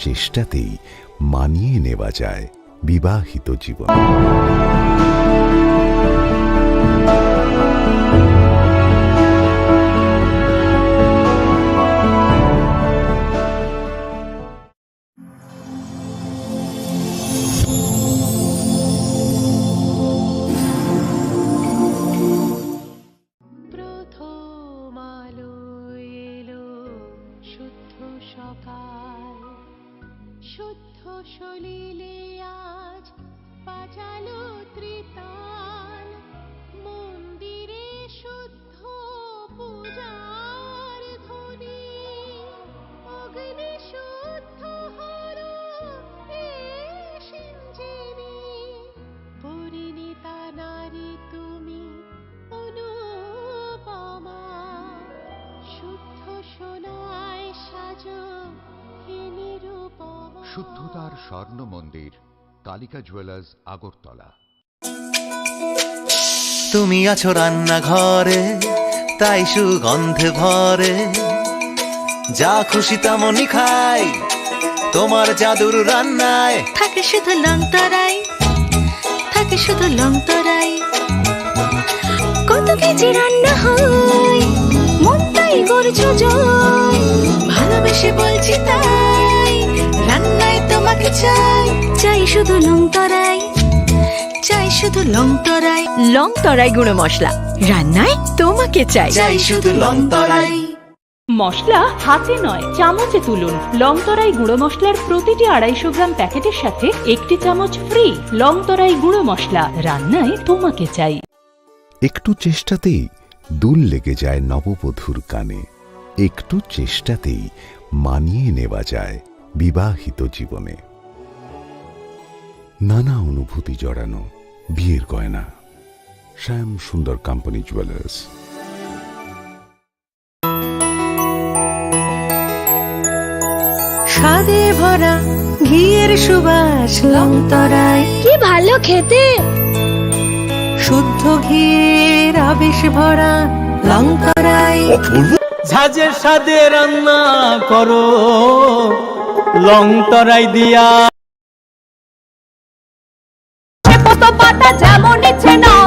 চেষ্টাতেই মানিয়ে নেওয়া যায় বিবাহিত জীবন। শুদ্ধ সলিলে আজ বাজালো ত্রিতাল, মন্দিরে শুদ্ধ পূজার ধ্বনি, অগ্নি শুদ্ধ হর এ সিঞ্জিনী, পরিণীতা নারী তুমি অনুপমা, শুদ্ধ সোনায় সাজো হে নিরুপমা। শুদ্ধতার স্বর্ণ মন্দির, কালিকা জুয়েলার্স, আগরতলা। তুমি আছো রান্নাঘরে, তাই সুগন্ধে ভরে, যা খুশি তেমনই খাই তোমার জাদুর রান্নায়। থাকে শুধু লং তরাই, থাকে শুধু লং তরাই, কত কেজি রান্না হয় মন তাই করছো জয়, ভালোবেসে বলছি তাই রান্নায় তোমাকে চাই, চাই শুধু লং তরাই, চাই শুধু লং তরাই। লং তরাই গুঁড়ো মশলা, রান্নায় তোমাকে চাই, চাই শুধু লং তরাই। মশলা হাতে নয় চামচে তুলুন। লংতরাই গুঁড়ো মশলার প্রতিটি 250 গ্রাম প্যাকেটের সাথে 1 চামচ ফ্রি। লংতরাই গুঁড়ো মশলা, রান্নায় তোমাকে চাই। একটু চেষ্টাতেই দুল লেগে যায় নববধূর কানে, একটু চেষ্টাতেই মানিয়ে নেওয়া যায় বিবাহিত জীবনে। নানা অনুভূতি জড়ানো বিয়ের গয়না, শ্যাম সুন্দর কোম্পানি জুয়েলার্স। স্বাদে ভরা ঘিয়ের সুবাস লং তরাই, কি ভালো খেতে, শুদ্ধ ঘিয়ের আবেশ ভরা লং তরাই। ঝাঁঝের স্বাদে রান্না করো লং তরাই দিয়া। কত পাতা যেমন ইচ্ছে নাও,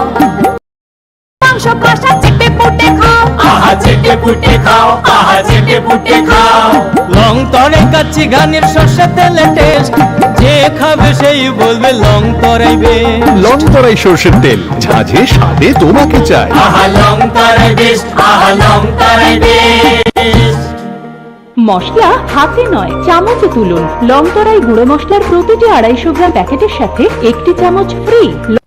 মাংস কষা চেপে পুটে খাও, আহা চেটে পুটে খাও, আহা চেটে পুটে খাও। লং তরাই কাচ্চি ঘানির সর্ষে তেলে টেস্ট, যে খাবে সেই বলবে লং তরাই বেশ। লং তরাই সর্ষের তেল, ঝাঁঝে স্বাদে তোমাকে চাই। আহা লং তরাই বেশ, আহা লং তরাই বেশ। মশলা হাতে নয় চামচে তুলুন। লংতরাই গুঁড়ো মশলার প্রতিটি 250 গ্রাম প্যাকেটের সাথে 1 চামচ ফ্রি।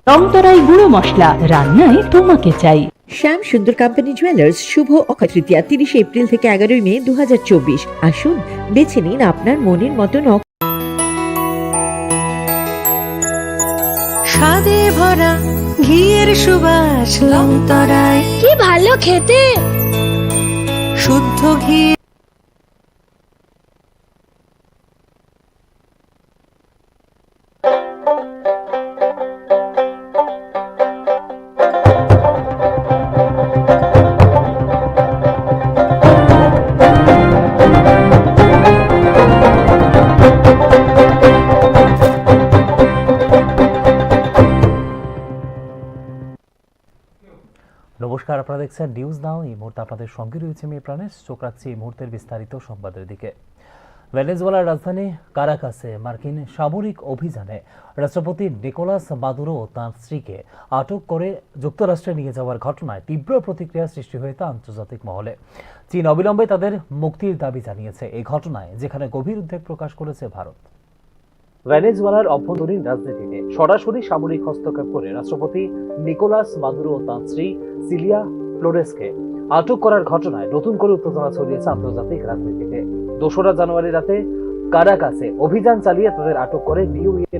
লংতরাই গুঁড়ো মশলা, রান্নায় তোমাকে চাই। শ্যাম সুন্দর কোম্পানি জুয়েলার্স শুভ অক্ষয় তৃতীয়া 30 এপ্রিল থেকে 11 মে 2024। আসুন বেছে নিন আপনার মনের মতন। স্বাদে ভরা ঘিয়ের সুবাস লং তরাই, কি ভালো খেতে, শুদ্ধ ঘি। নমস্কার, আপনারা দেখছেন নিউজ নাও। এই মুহূর্তে আপনাদের সঙ্গে রয়েছে আমি প্রাণেশ। চোখ রাখছি এই মুহূর্তের বিস্তারিত সংবাদের দিকে। ভেনেজুয়েলার রাজধানী কারাকাসে মার্কিন সামরিক অভিযানে রাষ্ট্রপতি নিকোলাস মাদুরো ও তাঁর স্ত্রীকে আটক করে যুক্তরাষ্ট্রে নিয়ে যাওয়ার ঘটনায় তীব্র প্রতিক্রিয়া সৃষ্টি হয়েছে আন্তর্জাতিক মহলে। চীন অবিলম্বে তাদের মুক্তির দাবি জানিয়েছে এই ঘটনায়, যেখানে গভীর উদ্বেগ প্রকাশ করেছে ভারত। ভেনেজুয়েলার অভ্যন্তরীণ রাজনীতিতে সরাসরি সামরিক হস্তক্ষেপ করে রাষ্ট্রপতি নিকোলাস মাদুরো ও তাঁর স্ত্রী সিলিয়া ফ্লোরেসকে আটক করার ঘটনায় নতুন করে উত্তেজনা ছড়িয়েছে আন্তর্জাতিক রাজনীতিতে। 2রা জানুয়ারি রাতে কারাকাসে অভিযান চালিয়ে তাদের আটক করে নিউ ইয়র্কে